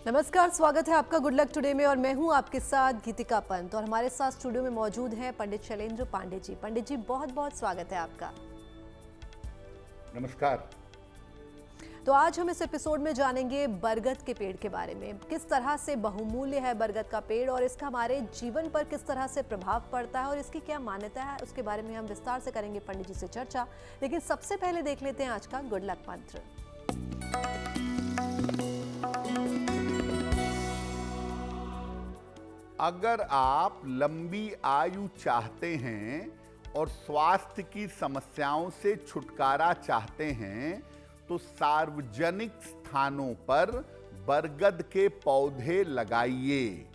नमस्कार, स्वागत है आपका गुड लक टुडे में और मैं हूं आपके साथ गीतिका पंत और हमारे साथ स्टूडियो में मौजूद हैं पंडित शैलेंद्र पांडे जी। पंडित जी, बहुत बहुत स्वागत है आपका। नमस्कार। तो आज हम इस एपिसोड में जानेंगे बरगद के पेड़ के बारे में, किस तरह से बहुमूल्य है बरगद का पेड़ और इसका हमारे जीवन पर किस तरह से प्रभाव पड़ता है और इसकी क्या मान्यता है, उसके बारे में हम विस्तार से करेंगे पंडित जी से चर्चा। लेकिन सबसे पहले देख लेते हैं आज का गुड लक मंत्र। अगर आप लंबी आयु चाहते हैं और स्वास्थ्य की समस्याओं से छुटकारा चाहते हैं तो सार्वजनिक स्थानों पर बरगद के पौधे लगाइए।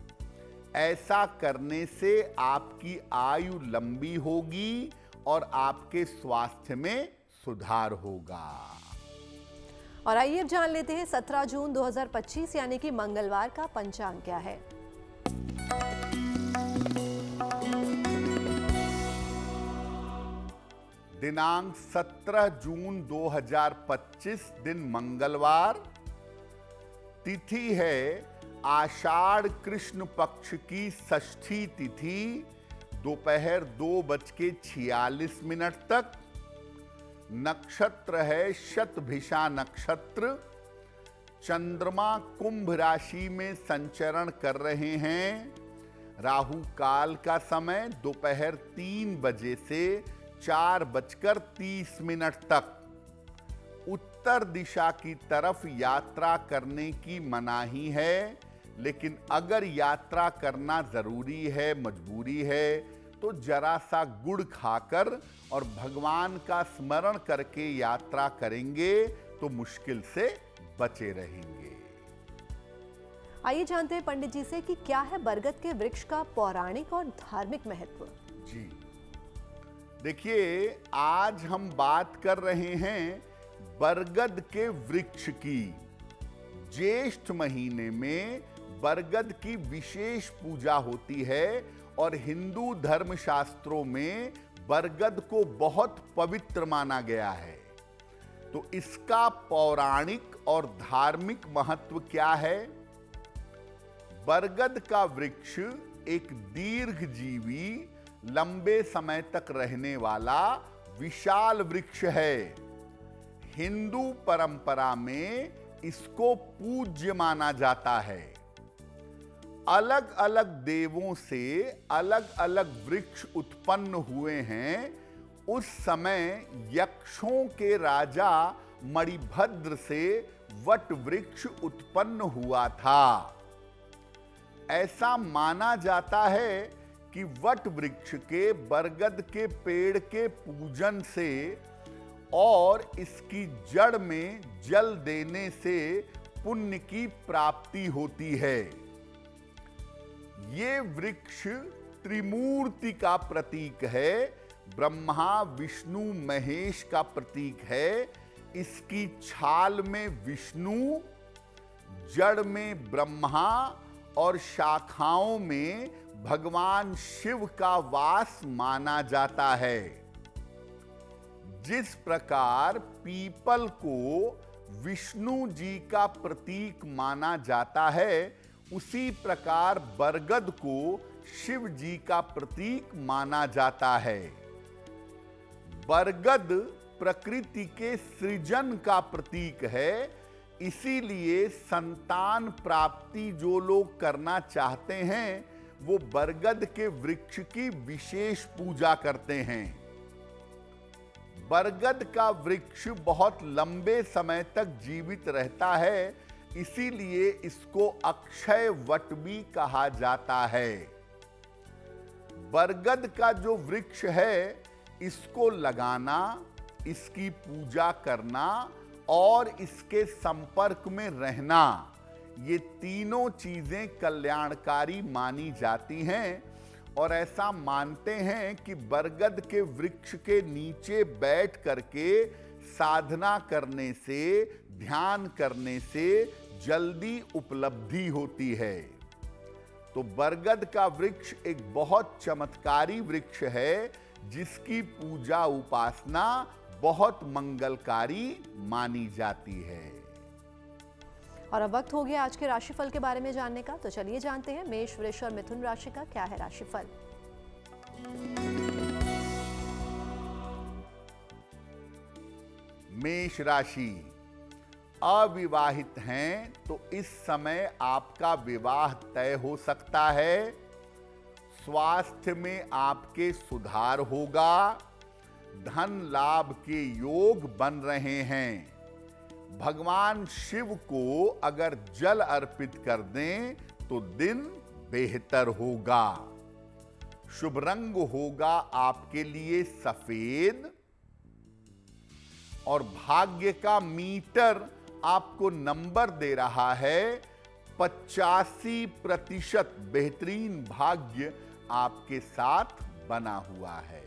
ऐसा करने से आपकी आयु लंबी होगी और आपके स्वास्थ्य में सुधार होगा। और आइए अब जान लेते हैं 17 जून 2025 यानी कि मंगलवार का पंचांग क्या है। दिनांक 17 जून 2025 दिन मंगलवार। तिथि है आषाढ़ कृष्ण पक्ष की षष्ठी तिथि, दोपहर 2:46 तक। नक्षत्र है शतभिषा नक्षत्र। चंद्रमा कुंभ राशि में संचरण कर रहे हैं। राहु काल का समय दोपहर 3 बजे से 4:30 तक। उत्तर दिशा की तरफ यात्रा करने की मनाही है, लेकिन अगर यात्रा करना जरूरी है, मजबूरी है, तो जरा सा गुड़ खाकर और भगवान का स्मरण करके यात्रा करेंगे तो मुश्किल से बचे रहेंगे। आइए जानते हैं पंडित जी से कि क्या है बरगद के वृक्ष का पौराणिक और धार्मिक महत्व। जी देखिए, आज हम बात कर रहे हैं बरगद के वृक्ष की। ज्येष्ठ महीने में बरगद की विशेष पूजा होती है और हिंदू धर्मशास्त्रों में बरगद को बहुत पवित्र माना गया है। तो इसका पौराणिक और धार्मिक महत्व क्या है? बरगद का वृक्ष एक दीर्घजीवी, लंबे समय तक रहने वाला विशाल वृक्ष है। हिंदू परंपरा में इसको पूज्य माना जाता है। अलग अलग देवों से अलग अलग वृक्ष उत्पन्न हुए हैं। उस समय यक्षों के राजा मणिभद्र से वट वृक्ष उत्पन्न हुआ था। ऐसा माना जाता है कि वट वृक्ष के बरगद के पेड़ के पूजन से और इसकी जड़ में जल देने से पुण्य की प्राप्ति होती है। ये वृक्ष त्रिमूर्ति का प्रतीक है। ब्रह्मा विष्णु महेश का प्रतीक है। इसकी छाल में विष्णु, जड़ में ब्रह्मा और शाखाओं में भगवान शिव का वास माना जाता है। जिस प्रकार पीपल को विष्णु जी का प्रतीक माना जाता है, उसी प्रकार बरगद को शिव जी का प्रतीक माना जाता है। बरगद प्रकृति के सृजन का प्रतीक है। इसीलिए संतान प्राप्ति जो लोग करना चाहते हैं, वो बरगद के वृक्ष की विशेष पूजा करते हैं। बरगद का वृक्ष बहुत लंबे समय तक जीवित रहता है, इसीलिए इसको अक्षय वट भी कहा जाता है। बरगद का जो वृक्ष है, इसको लगाना, इसकी पूजा करना और इसके संपर्क में रहना, ये तीनों चीजें कल्याणकारी मानी जाती हैं। और ऐसा मानते हैं कि बरगद के वृक्ष के नीचे बैठ करके साधना करने से, ध्यान करने से जल्दी उपलब्धि होती है। तो बरगद का वृक्ष एक बहुत चमत्कारी वृक्ष है, जिसकी पूजा उपासना बहुत मंगलकारी मानी जाती है। और अब वक्त हो गया आज के राशिफल के बारे में जानने का, तो चलिए जानते हैं मेष, वृष और मिथुन राशि का क्या है राशिफल। मेष राशि, अविवाहित हैं तो इस समय आपका विवाह तय हो सकता है। स्वास्थ्य में आपके सुधार होगा। धन लाभ के योग बन रहे हैं। भगवान शिव को अगर जल अर्पित कर दें तो दिन बेहतर होगा। शुभ रंग होगा आपके लिए सफेद और भाग्य का मीटर आपको नंबर दे रहा है 85%। बेहतरीन भाग्य आपके साथ बना हुआ है।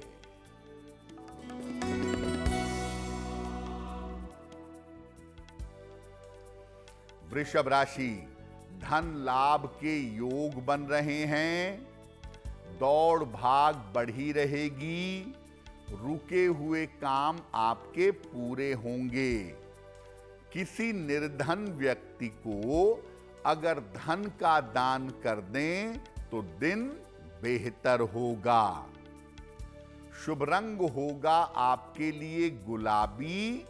वृषभ राशि, धन लाभ के योग बन रहे हैं। दौड़ भाग बढ़ी रहेगी। रुके हुए काम आपके पूरे होंगे। किसी निर्धन व्यक्ति को अगर धन का दान कर दें तो दिन बेहतर होगा। शुभ रंग होगा आपके लिए गुलाबी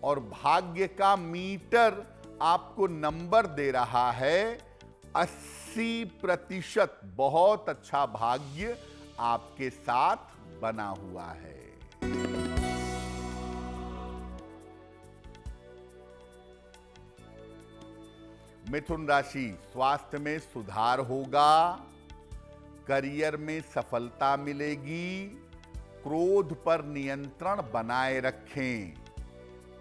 और भाग्य का मीटर आपको नंबर दे रहा है 80%। बहुत अच्छा भाग्य आपके साथ बना हुआ है। मिथुन राशि, स्वास्थ्य में सुधार होगा। करियर में सफलता मिलेगी। क्रोध पर नियंत्रण बनाए रखें।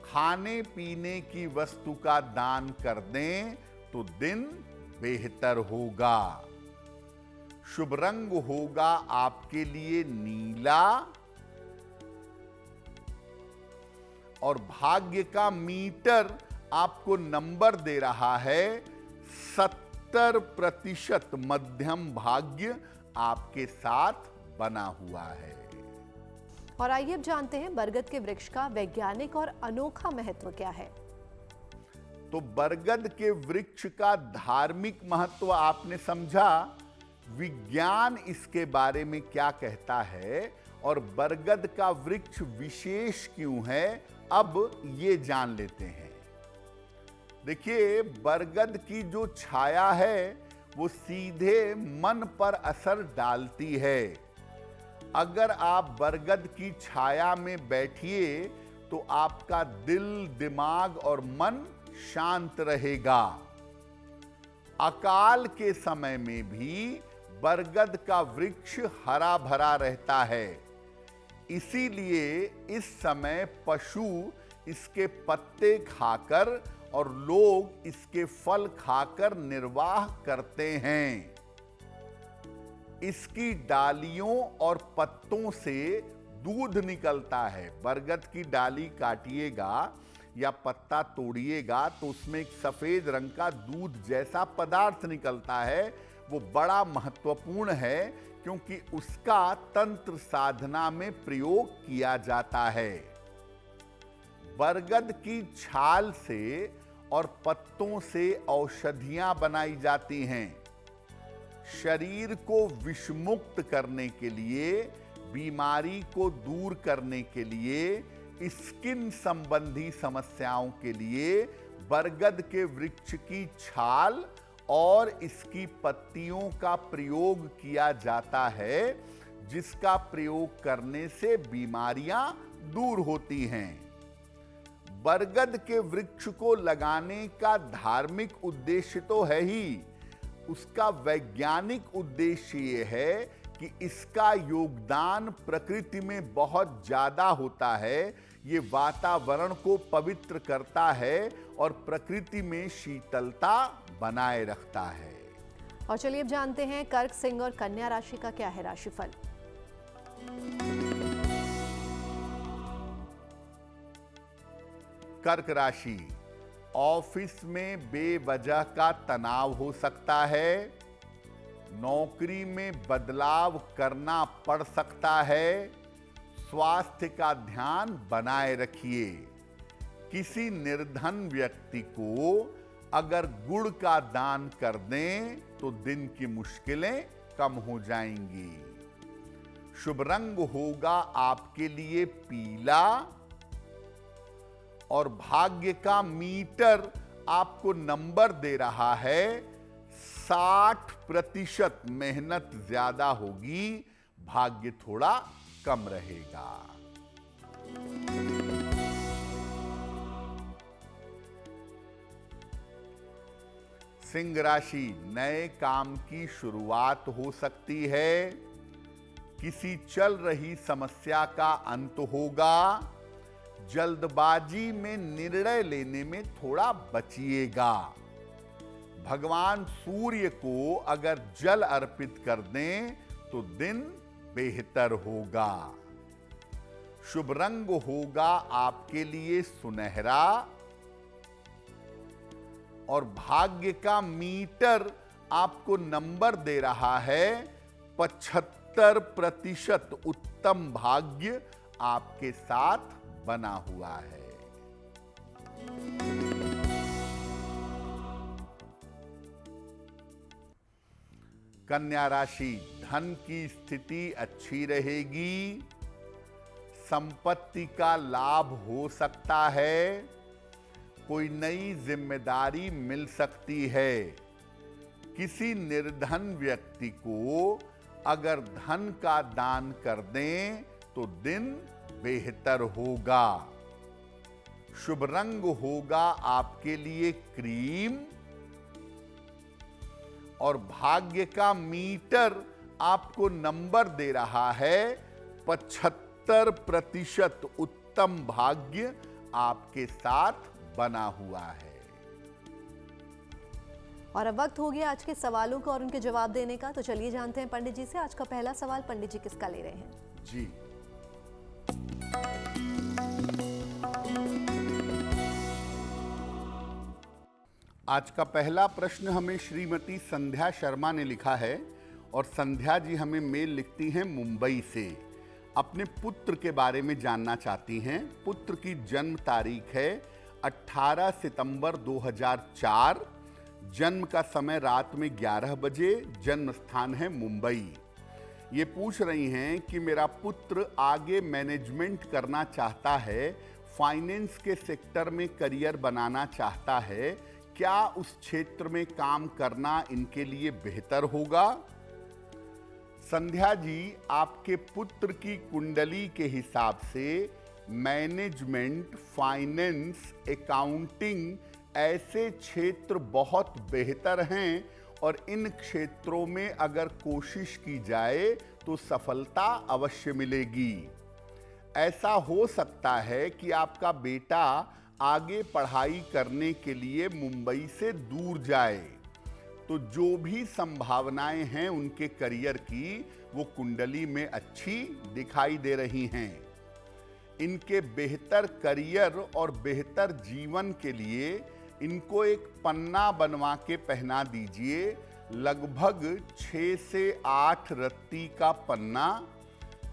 खाने पीने की वस्तु का दान कर दें तो दिन बेहतर होगा। शुभ रंग होगा आपके लिए नीला और भाग्य का मीटर आपको नंबर दे रहा है 70%। मध्यम भाग्य आपके साथ बना हुआ है। और आइए अब जानते हैं बरगद के वृक्ष का वैज्ञानिक और अनोखा महत्व क्या है। तो बरगद के वृक्ष का धार्मिक महत्व आपने समझा। विज्ञान इसके बारे में क्या कहता है और बरगद का वृक्ष विशेष क्यों है, अब ये जान लेते हैं। देखिए, बरगद की जो छाया है वो सीधे मन पर असर डालती है। अगर आप बरगद की छाया में बैठिए तो आपका दिल, दिमाग और मन शांत रहेगा। अकाल के समय में भी बरगद का वृक्ष हरा भरा रहता है। इसीलिए इस समय पशु इसके पत्ते खाकर और लोग इसके फल खाकर निर्वाह करते हैं। इसकी डालियों और पत्तों से दूध निकलता है। बरगद की डाली काटिएगा या पत्ता तोड़िएगा तो उसमें एक सफेद रंग का दूध जैसा पदार्थ निकलता है। वो बड़ा महत्वपूर्ण है क्योंकि उसका तंत्र साधना में प्रयोग किया जाता है। बरगद की छाल से और पत्तों से औषधियां बनाई जाती हैं। शरीर को विषमुक्त करने के लिए, बीमारी को दूर करने के लिए, स्किन संबंधी समस्याओं के लिए बरगद के वृक्ष की छाल और इसकी पत्तियों का प्रयोग किया जाता है, जिसका प्रयोग करने से बीमारियां दूर होती हैं। बरगद के वृक्ष को लगाने का धार्मिक उद्देश्य तो है ही, उसका वैज्ञानिक उद्देश्य ये है कि इसका योगदान प्रकृति में बहुत ज्यादा होता है। ये वातावरण को पवित्र करता है और प्रकृति में शीतलता बनाए रखता है। और चलिए अब जानते हैं कर्क, सिंह और कन्या राशि का क्या है राशिफल। कर्क राशि, ऑफिस में बेवजह का तनाव हो सकता है। नौकरी में बदलाव करना पड़ सकता है। स्वास्थ्य का ध्यान बनाए रखिए। किसी निर्धन व्यक्ति को अगर गुड़ का दान कर दें तो दिन की मुश्किलें कम हो जाएंगी। शुभ रंग होगा आपके लिए पीला और भाग्य का मीटर आपको नंबर दे रहा है 60%। मेहनत ज्यादा होगी, भाग्य थोड़ा कम रहेगा। सिंह राशि, नए काम की शुरुआत हो सकती है। किसी चल रही समस्या का अंत होगा। जल्दबाजी में निर्णय लेने में थोड़ा बचिएगा। भगवान सूर्य को अगर जल अर्पित कर दें तो दिन बेहतर होगा। शुभ रंग होगा आपके लिए सुनहरा और भाग्य का मीटर आपको नंबर दे रहा है 75%। उत्तम भाग्य आपके साथ बना हुआ है। कन्या राशि, धन की स्थिति अच्छी रहेगी। संपत्ति का लाभ हो सकता है। कोई नई जिम्मेदारी मिल सकती है। किसी निर्धन व्यक्ति को अगर धन का दान कर दें तो दिन बेहतर होगा। शुभ रंग होगा आपके लिए क्रीम और भाग्य का मीटर आपको नंबर दे रहा है 75%। उत्तम भाग्य आपके साथ बना हुआ है। और अब वक्त हो गया आज के सवालों का और उनके जवाब देने का। तो चलिए जानते हैं पंडित जी से आज का पहला सवाल। पंडित जी किसका ले रहे हैं? जी, आज का पहला प्रश्न हमें श्रीमती संध्या शर्मा ने लिखा है और संध्या जी हमें मेल लिखती हैं मुंबई से। अपने पुत्र के बारे में जानना चाहती हैं। पुत्र की जन्म तारीख है 18 सितंबर 2004। जन्म का समय रात में 11 बजे। जन्म स्थान है मुंबई। ये पूछ रही हैं कि मेरा पुत्र आगे मैनेजमेंट करना चाहता है, फाइनेंस के सेक्टर में करियर बनाना चाहता है, क्या उस क्षेत्र में काम करना इनके लिए बेहतर होगा? संध्या जी, आपके पुत्र की कुंडली के हिसाब से मैनेजमेंट, फाइनेंस, अकाउंटिंग ऐसे क्षेत्र बहुत बेहतर हैं और इन क्षेत्रों में अगर कोशिश की जाए तो सफलता अवश्य मिलेगी। ऐसा हो सकता है कि आपका बेटा आगे पढ़ाई करने के लिए मुंबई से दूर जाए, तो जो भी संभावनाएं हैं उनके करियर की वो कुंडली में अच्छी दिखाई दे रही हैं। इनके बेहतर करियर और बेहतर जीवन के लिए इनको एक पन्ना बनवा के पहना दीजिए। लगभग 6 से 8 रत्ती का पन्ना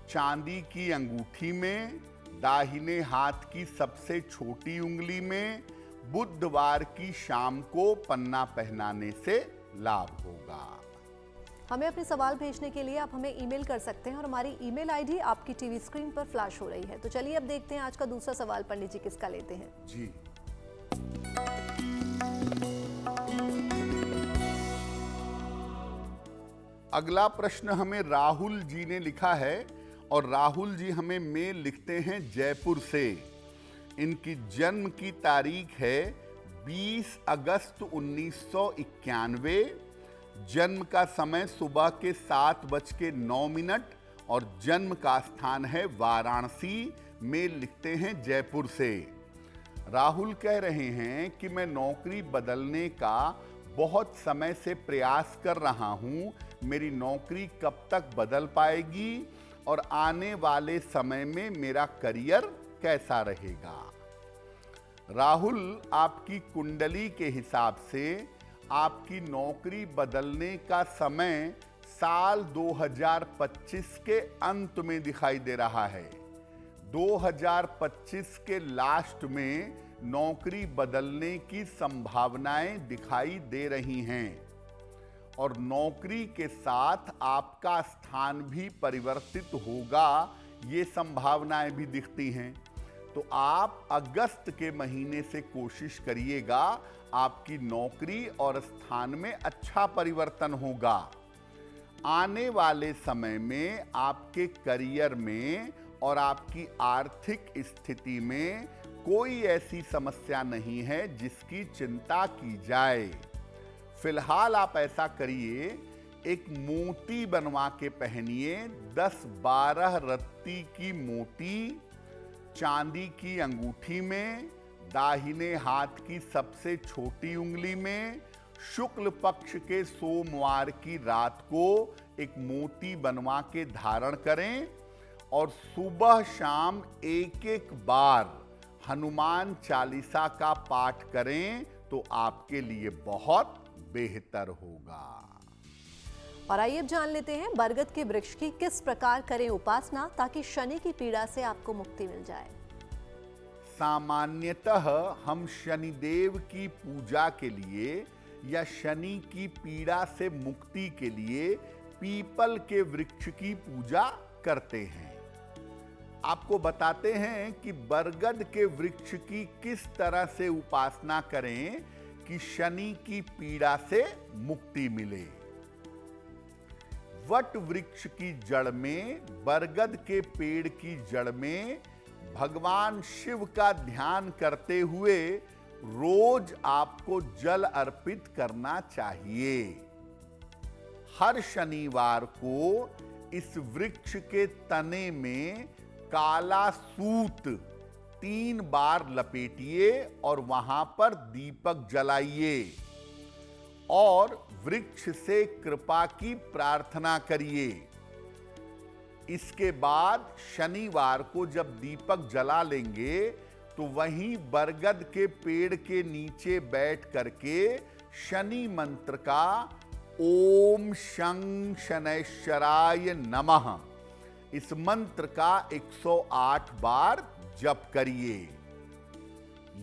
चांदी की अंगूठी में, दाहिने हाथ की सबसे छोटी उंगली में, बुधवार की शाम को पन्ना पहनाने से लाभ होगा। हमें अपने सवाल भेजने के लिए आप हमें ईमेल कर सकते हैं और हमारी ईमेल आईडी आपकी टीवी स्क्रीन पर फ्लैश हो रही है। तो चलिए अब देखते हैं आज का दूसरा सवाल पंडित जी किसका लेते हैं। जी, अगला प्रश्न हमें राहुल जी ने लिखा है और राहुल जी हमें मेल लिखते हैं जयपुर से। इनकी जन्म की तारीख है 20 अगस्त 1991। जन्म का समय सुबह के 7:09 और जन्म का स्थान है वाराणसी। मेल लिखते हैं जयपुर से। राहुल कह रहे हैं कि मैं नौकरी बदलने का बहुत समय से प्रयास कर रहा हूं। मेरी नौकरी कब तक बदल पाएगी और आने वाले समय में मेरा करियर कैसा रहेगा? राहुल, आपकी कुंडली के हिसाब से आपकी नौकरी बदलने का समय साल 2025 के अंत में दिखाई दे रहा है। 2025 के लास्ट में नौकरी बदलने की संभावनाएं दिखाई दे रही हैं और नौकरी के साथ आपका स्थान भी परिवर्तित होगा, ये संभावनाएं भी दिखती हैं। तो आप अगस्त के महीने से कोशिश करिएगा, आपकी नौकरी और स्थान में अच्छा परिवर्तन होगा। आने वाले समय में आपके करियर में और आपकी आर्थिक स्थिति में कोई ऐसी समस्या नहीं है जिसकी चिंता की जाए। फिलहाल आप ऐसा करिए, एक मोती बनवा के पहनिए, 10-12 रत्ती की मोती चांदी की अंगूठी में, दाहिने हाथ की सबसे छोटी उंगली में, शुक्ल पक्ष के सोमवार की रात को एक मोती बनवा के धारण करें और सुबह शाम एक बार हनुमान चालीसा का पाठ करें तो आपके लिए बहुत बेहतर होगा। और आइए अब जान लेते हैं बरगद के वृक्ष की किस प्रकार करें उपासना ताकि शनि की पीड़ा से आपको मुक्ति मिल जाए। सामान्यतः हम शनिदेव की पूजा के लिए या शनि की पीड़ा से मुक्ति के लिए पीपल के वृक्ष की पूजा करते हैं। आपको बताते हैं कि बरगद के वृक्ष की किस तरह से उपासना करें कि शनि की पीड़ा से मुक्ति मिले। वट वृक्ष की जड़ में, बरगद के पेड़ की जड़ में भगवान शिव का ध्यान करते हुए रोज आपको जल अर्पित करना चाहिए। हर शनिवार को इस वृक्ष के तने में काला सूत 3 बार लपेटिए और वहां पर दीपक जलाइए और वृक्ष से कृपा की प्रार्थना करिए। इसके बाद शनिवार को जब दीपक जला लेंगे तो वहीं बरगद के पेड़ के नीचे बैठ करके शनि मंत्र का ओम शं शनैश्चराय नमः, इस मंत्र का 108 बार जप करिए।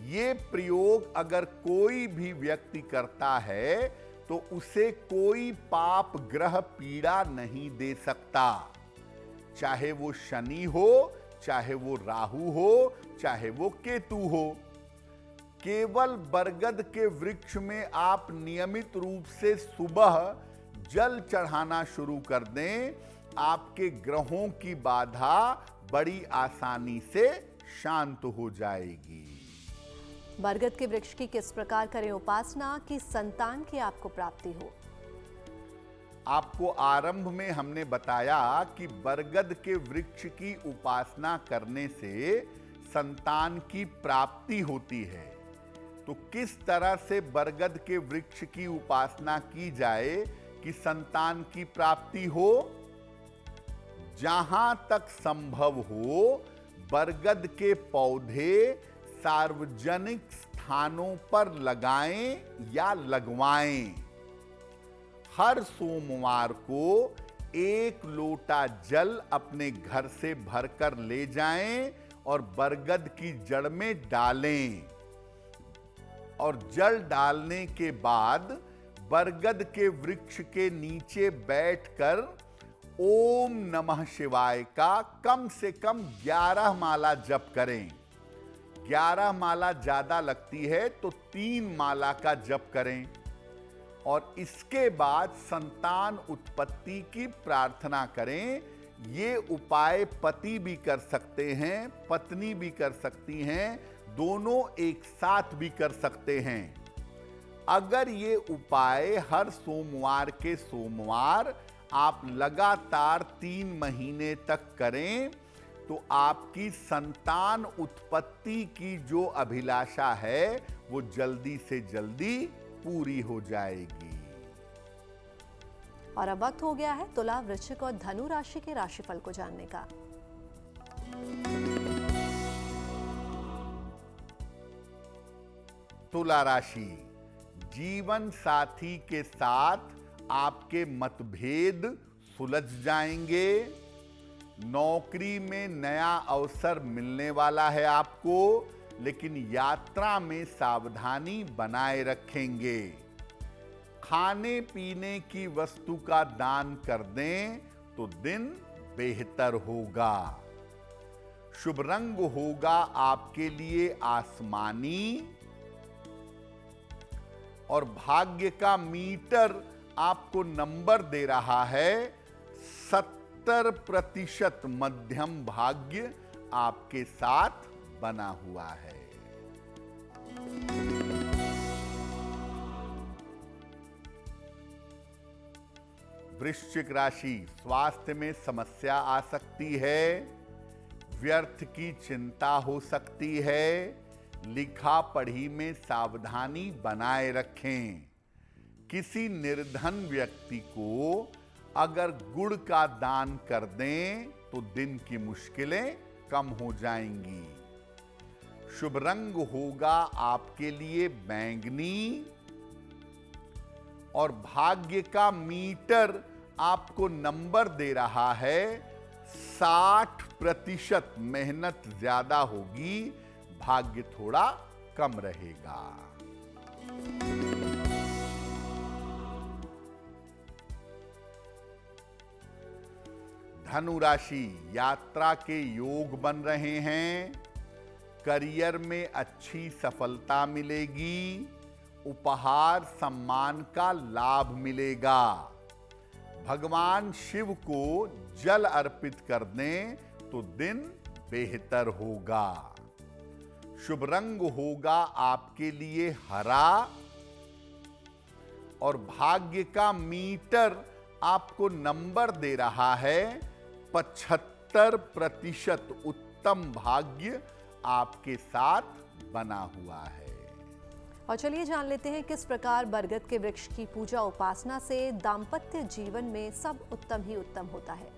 ये प्रयोग अगर कोई भी व्यक्ति करता है तो उसे कोई पाप ग्रह पीड़ा नहीं दे सकता, चाहे वो शनि हो, चाहे वो राहु हो, चाहे वो केतु हो। केवल बरगद के वृक्ष में आप नियमित रूप से सुबह जल चढ़ाना शुरू कर दें, आपके ग्रहों की बाधा बड़ी आसानी से शांत हो जाएगी। बरगद के वृक्ष की किस प्रकार करें उपासना कि संतान की आपको प्राप्ति हो। आपको आरंभ में हमने बताया कि बरगद के वृक्ष की उपासना करने से संतान की प्राप्ति होती है। तो किस तरह से बरगद के वृक्ष की उपासना की जाए कि संतान की प्राप्ति हो। जहां तक संभव हो बरगद के पौधे सार्वजनिक स्थानों पर लगाएं या लगवाएं। हर सोमवार को 1 लोटा जल अपने घर से भरकर ले जाएं और बरगद की जड़ में डालें और जल डालने के बाद बरगद के वृक्ष के नीचे बैठकर ओम नमः शिवाय का कम से कम 11 माला जप करें। 11 माला ज्यादा लगती है तो 3 माला का जप करें और इसके बाद संतान उत्पत्ति की प्रार्थना करें। ये उपाय पति भी कर सकते हैं, पत्नी भी कर सकती हैं, दोनों एक साथ भी कर सकते हैं। अगर ये उपाय हर सोमवार के सोमवार आप लगातार 3 महीने तक करें तो आपकी संतान उत्पत्ति की जो अभिलाषा है वो जल्दी से जल्दी पूरी हो जाएगी। और अब वक्त हो गया है तुला, वृश्चिक और धनु राशि के राशिफल को जानने का। तुला राशि, जीवन साथी के साथ आपके मतभेद सुलझ जाएंगे। नौकरी में नया अवसर मिलने वाला है आपको, लेकिन यात्रा में सावधानी बनाए रखेंगे। खाने पीने की वस्तु का दान कर दें तो दिन बेहतर होगा। शुभ रंग होगा आपके लिए आसमानी और भाग्य का मीटर आपको नंबर दे रहा है 70% मध्यम भाग्य आपके साथ बना हुआ है। वृश्चिक राशि, स्वास्थ्य में समस्या आ सकती है, व्यर्थ की चिंता हो सकती है, लिखा पढ़ी में सावधानी बनाए रखें। किसी निर्धन व्यक्ति को अगर गुड़ का दान कर दें तो दिन की मुश्किलें कम हो जाएंगी। शुभ रंग होगा आपके लिए बैंगनी और भाग्य का मीटर आपको नंबर दे रहा है 60%। मेहनत ज्यादा होगी, भाग्य थोड़ा कम रहेगा। धनु राशि, यात्रा के योग बन रहे हैं, करियर में अच्छी सफलता मिलेगी, उपहार सम्मान का लाभ मिलेगा। भगवान शिव को जल अर्पित कर दें तो दिन बेहतर होगा। शुभ रंग होगा आपके लिए हरा और भाग्य का मीटर आपको नंबर दे रहा है 75%। उत्तम भाग्य आपके साथ बना हुआ है। और चलिए जान लेते हैं किस प्रकार बरगद के वृक्ष की पूजा उपासना से दाम्पत्य जीवन में सब उत्तम ही उत्तम होता है।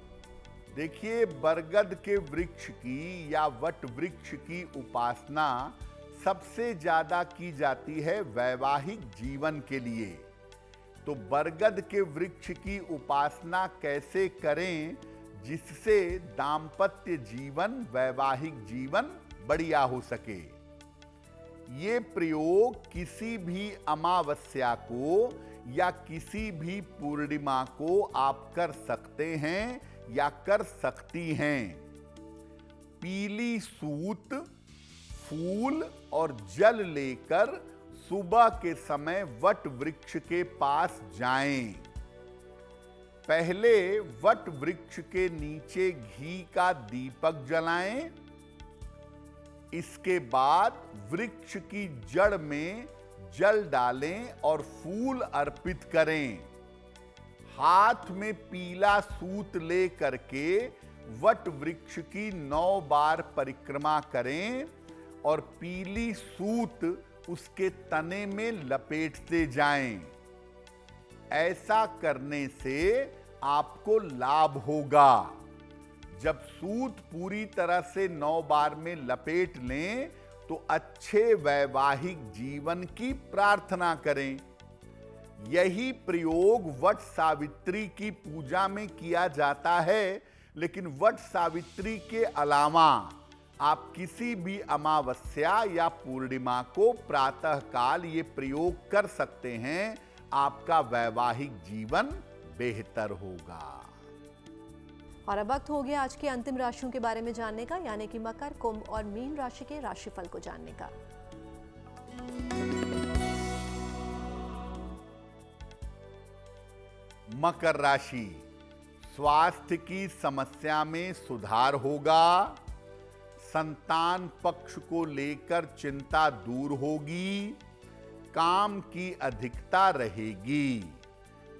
देखिए, बरगद के वृक्ष की या वट वृक्ष की उपासना सबसे ज्यादा की जाती है वैवाहिक जीवन के लिए। तो बरगद के वृक्ष की उपासना कैसे करें जिससे दाम्पत्य जीवन, वैवाहिक जीवन बढ़िया हो सके। ये प्रयोग किसी भी अमावस्या को या किसी भी पूर्णिमा को आप कर सकते हैं या कर सकती हैं। पीली सूत, फूल और जल लेकर सुबह के समय वट वृक्ष के पास जाएं। पहले वट वृक्ष के नीचे घी का दीपक जलाएं। इसके बाद वृक्ष की जड़ में जल डालें और फूल अर्पित करें। हाथ में पीला सूत ले करके वट वृक्ष की 9 बार परिक्रमा करें और पीली सूत उसके तने में लपेटते जाएं। ऐसा करने से आपको लाभ होगा। जब सूत पूरी तरह से 9 बार में लपेट लें तो अच्छे वैवाहिक जीवन की प्रार्थना करें। यही प्रयोग वट सावित्री की पूजा में किया जाता है, लेकिन वट सावित्री के अलावा आप किसी भी अमावस्या या पूर्णिमा को प्रातः काल ये प्रयोग कर सकते हैं। आपका वैवाहिक जीवन बेहतर होगा। और अब वक्त हो गया आज की अंतिम राशियों के बारे में जानने का, यानी कि मकर, कुंभ और मीन राशि के राशिफल को जानने का। मकर राशि, स्वास्थ्य की समस्या में सुधार होगा। संतान पक्ष को लेकर चिंता दूर होगी। काम की अधिकता रहेगी।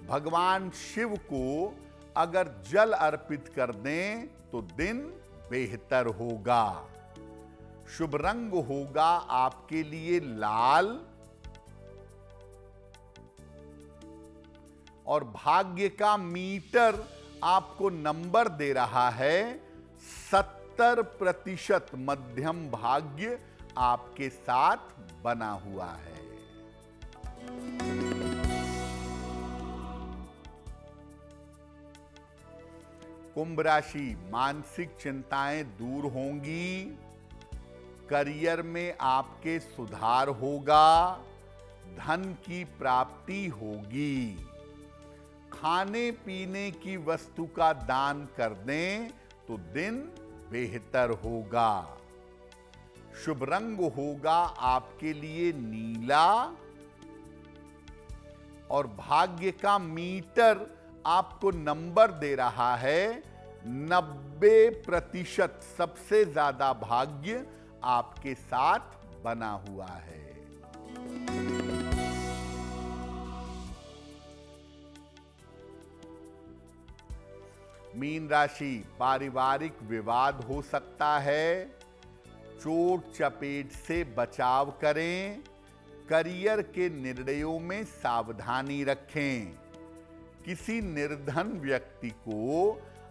भगवान शिव को अगर जल अर्पित कर दें तो दिन बेहतर होगा। शुभ रंग होगा आपके लिए लाल और भाग्य का मीटर आपको नंबर दे रहा है 70%। मध्यम भाग्य आपके साथ बना हुआ है। कुंभ राशि, मानसिक चिंताएं दूर होंगी। करियर में आपके सुधार होगा, धन की प्राप्ति होगी। खाने पीने की वस्तु का दान कर दें तो दिन बेहतर होगा। शुभ रंग होगा आपके लिए नीला और भाग्य का मीटर आपको नंबर दे रहा है 90%। सबसे ज्यादा भाग्य आपके साथ बना हुआ है। मीन राशि, पारिवारिक विवाद हो सकता है, चोट चपेट से बचाव करें, करियर के निर्णयों में सावधानी रखें। किसी निर्धन व्यक्ति को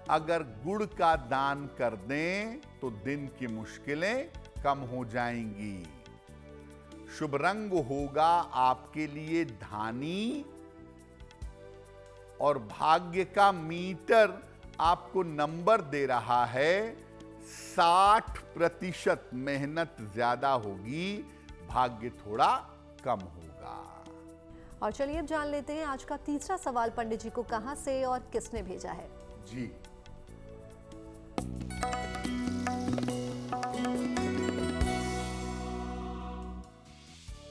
अगर गुड़ का दान कर दें तो दिन की मुश्किलें कम हो जाएंगी। शुभ रंग होगा आपके लिए धानी और भाग्य का मीटर आपको नंबर दे रहा है 60%। मेहनत ज्यादा होगी, भाग्य थोड़ा कम होगा। और चलिए अब जान लेते हैं आज का तीसरा सवाल पंडित जी को कहां से और किसने भेजा है। जी,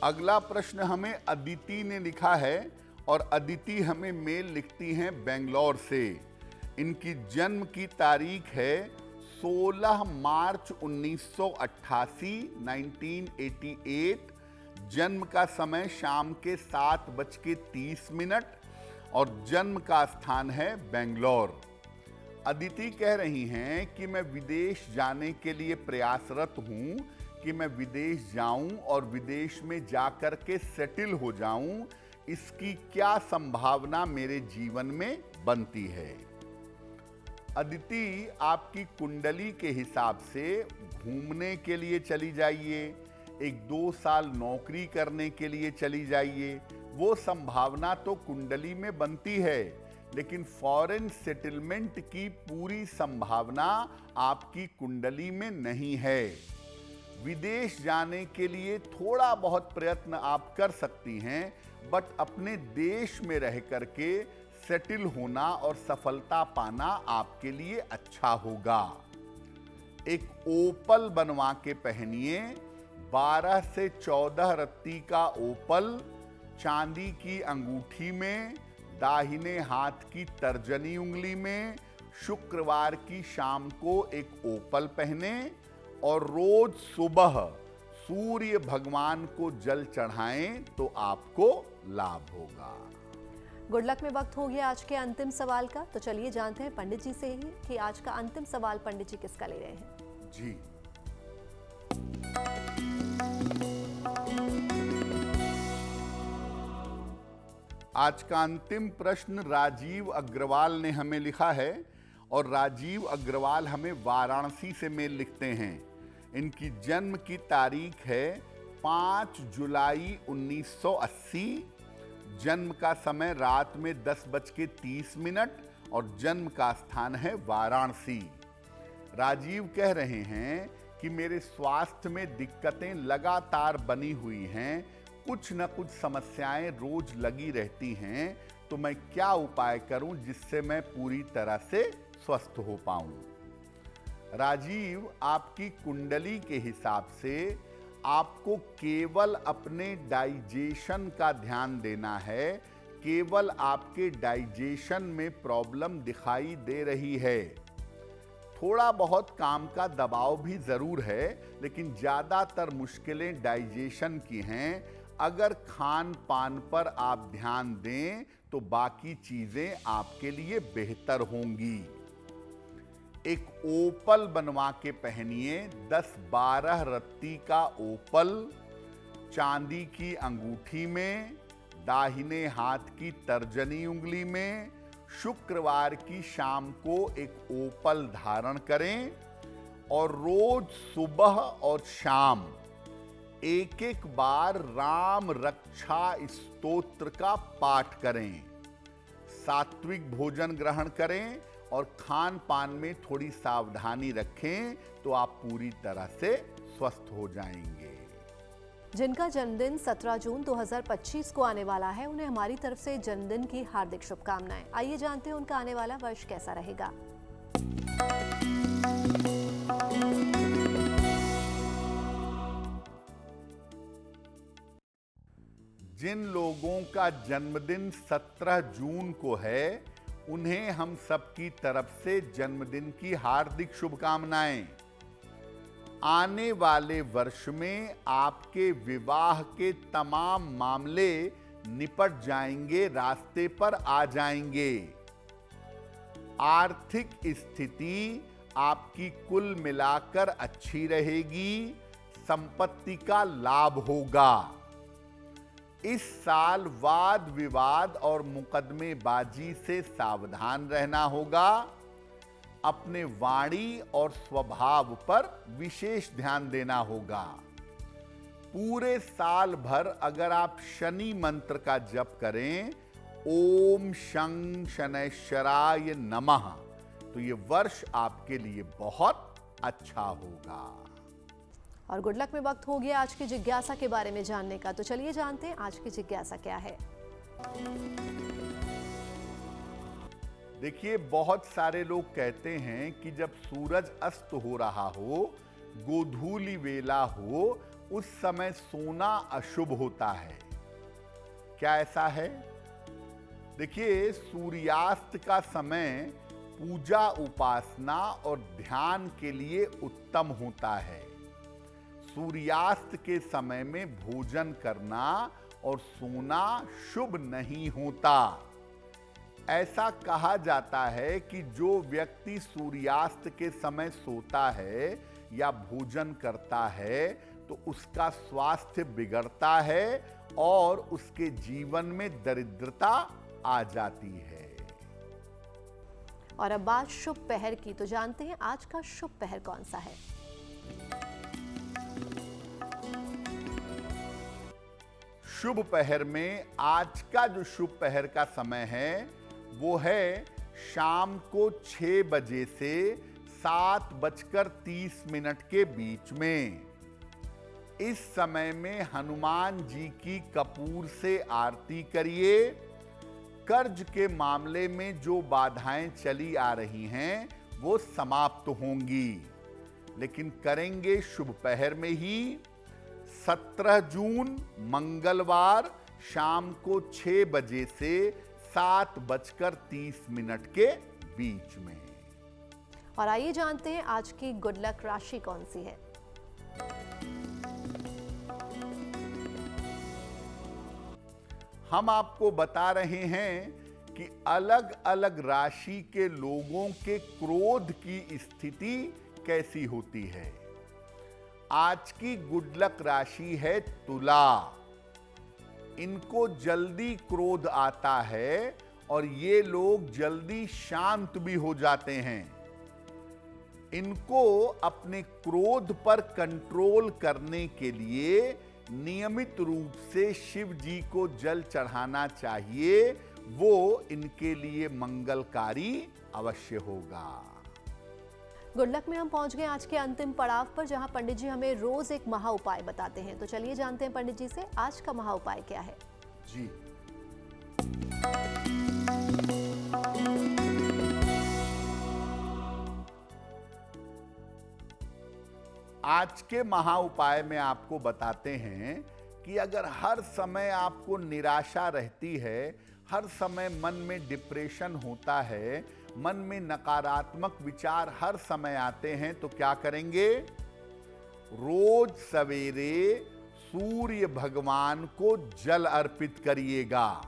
अगला प्रश्न हमें अदिति ने लिखा है और अदिति हमें मेल लिखती हैं बेंगलोर से। इनकी जन्म की तारीख है 16 मार्च 1988, 1988। जन्म का समय शाम के 7:30 और जन्म का स्थान है बेंगलोर। अदिति कह रही हैं कि मैं विदेश जाने के लिए प्रयासरत हूं कि मैं विदेश जाऊं और विदेश में जाकर के सेटल हो जाऊं। इसकी क्या संभावना मेरे जीवन में बनती है? अदिति, आपकी कुंडली के हिसाब से घूमने के लिए चली जाइए, 1-2 साल नौकरी करने के लिए चली जाइए। वो संभावना तो कुंडली में बनती है, लेकिन फॉरेन सेटलमेंट की पूरी संभावना आपकी कुंडली में नहीं है। विदेश जाने के लिए थोड़ा बहुत प्रयत्न आप कर सकती हैं, बट अपने देश में रह करके सेटल होना और सफलता पाना आपके लिए अच्छा होगा। एक ओपल बनवा के पहनिए, 12 से 14 रत्ती का ओपल चांदी की अंगूठी में, दाहिने हाथ की तर्जनी उंगली में। शुक्रवार की शाम को एक ओपल पहने और रोज सुबह सूर्य भगवान को जल चढ़ाएं तो आपको लाभ होगा। गुड लक में वक्त हो गया आज के अंतिम सवाल का, तो चलिए जानते हैं पंडित जी से ही कि आज का अंतिम सवाल पंडित जी किसका ले रहे हैं। जी, आज का अंतिम प्रश्न राजीव अग्रवाल ने हमें लिखा है और राजीव अग्रवाल हमें वाराणसी से मेल लिखते हैं। इनकी जन्म की तारीख है 5 जुलाई 1980। जन्म का समय रात में 10:30 और जन्म का स्थान है वाराणसी। राजीव कह रहे हैं कि मेरे स्वास्थ्य में दिक्कतें लगातार बनी हुई हैं, कुछ न कुछ समस्याएं रोज लगी रहती हैं, तो मैं क्या उपाय करूं जिससे मैं पूरी तरह से स्वस्थ हो पाऊं। राजीव, आपकी कुंडली के हिसाब से आपको केवल अपने डाइजेशन का ध्यान देना है। केवल आपके डाइजेशन में प्रॉब्लम दिखाई दे रही है। थोड़ा बहुत काम का दबाव भी जरूर है, लेकिन ज्यादातर मुश्किलें डाइजेशन की हैं। अगर खान पान पर आप ध्यान दें तो बाकी चीजें आपके लिए बेहतर होंगी। एक ओपल बनवा के पहनिए, 10-12 रत्ती का ओपल चांदी की अंगूठी में, दाहिने हाथ की तर्जनी उंगली में। शुक्रवार की शाम को एक ओपल धारण करें और रोज सुबह और शाम एक बार राम रक्षा स्तोत्र का पाठ करें। सात्विक भोजन ग्रहण करें और खान पान में थोड़ी सावधानी रखें तो आप पूरी तरह से स्वस्थ हो जाएंगे। जिनका जन्मदिन 17 जून 2025 को आने वाला है, उन्हें हमारी तरफ से जन्मदिन की हार्दिक शुभकामनाएं। आइए जानते हैं उनका आने वाला वर्ष कैसा रहेगा। जिन लोगों का जन्मदिन 17 जून को है, उन्हें हम सबकी तरफ से जन्मदिन की हार्दिक शुभकामनाएं। आने वाले वर्ष में आपके विवाह के तमाम मामले निपट जाएंगे, रास्ते पर आ जाएंगे। आर्थिक स्थिति आपकी कुल मिलाकर अच्छी रहेगी, संपत्ति का लाभ होगा। इस साल वाद विवाद और मुकदमेबाजी से सावधान रहना होगा। अपने वाणी और स्वभाव पर विशेष ध्यान देना होगा। पूरे साल भर अगर आप शनि मंत्र का जप करें, ओम शं शनैश्चराय नमः, तो ये वर्ष आपके लिए बहुत अच्छा होगा। और गुड लक में वक्त हो गया आज की जिज्ञासा के बारे में जानने का, तो चलिए जानते हैं आज की जिज्ञासा क्या है। देखिए, बहुत सारे लोग कहते हैं कि जब सूरज अस्त हो रहा हो, गोधूली वेला हो, उस समय सोना अशुभ होता है। क्या ऐसा है? देखिए, सूर्यास्त का समय पूजा, उपासना और ध्यान के लिए उत्तम होता है। सूर्यास्त के समय में भोजन करना और सोना शुभ नहीं होता। ऐसा कहा जाता है कि जो व्यक्ति सूर्यास्त के समय सोता है या भोजन करता है, तो उसका स्वास्थ्य बिगड़ता है और उसके जीवन में दरिद्रता आ जाती है। और अब बात शुभ पहर की, तो जानते हैं आज का शुभ पहर कौन सा है। शुभ पहर में आज का जो शुभ पहर का समय है, वो है शाम को 6 बजे से 7:30 के बीच में। इस समय में हनुमान जी की कपूर से आरती करिए। कर्ज के मामले में जो बाधाएं चली आ रही हैं, वो समाप्त होंगी, लेकिन करेंगे शुभ पहर में ही। 17 जून मंगलवार शाम को 6 बजे से 7:30 के बीच में। और आइए जानते हैं आज की गुड लक राशि कौन सी है। हम आपको बता रहे हैं कि अलग अलग राशि के लोगों के क्रोध की स्थिति कैसी होती है। आज की गुड लक राशि है तुला। इनको जल्दी क्रोध आता है और ये लोग जल्दी शांत भी हो जाते हैं। इनको अपने क्रोध पर कंट्रोल करने के लिए नियमित रूप से शिव जी को जल चढ़ाना चाहिए। वो इनके लिए मंगलकारी अवश्य होगा। गुड लक में हम पहुंच गए आज के अंतिम पड़ाव पर, जहां पंडित जी हमें रोज एक महा उपाय बताते हैं। तो चलिए जानते हैं पंडित जी से आज का महा उपाय क्या है। जी, आज के महा उपाय में आपको बताते हैं कि अगर हर समय आपको निराशा रहती है, हर समय मन में डिप्रेशन होता है, मन में नकारात्मक विचार हर समय आते हैं, तो क्या करेंगे? रोज सवेरे सूर्य भगवान को जल अर्पित करिएगा।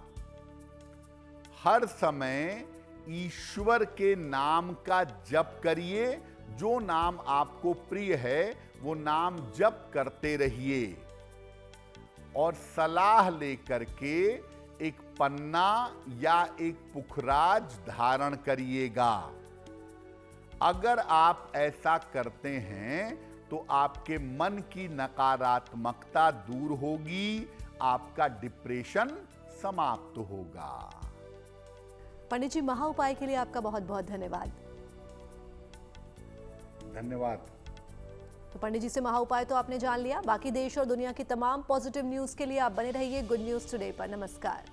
हर समय ईश्वर के नाम का जप करिए। जो नाम आपको प्रिय है, वो नाम जप करते रहिए। और सलाह लेकर के एक पन्ना या एक पुखराज धारण करिएगा। अगर आप ऐसा करते हैं तो आपके मन की नकारात्मकता दूर होगी, आपका डिप्रेशन समाप्त होगा। पंडित जी, महा उपाय के लिए आपका बहुत बहुत धन्यवाद। धन्यवाद। तो पंडित जी से महा उपाय तो आपने जान लिया। बाकी देश और दुनिया की तमाम पॉजिटिव न्यूज के लिए आप बने रहिए गुड न्यूज टुडे पर। नमस्कार।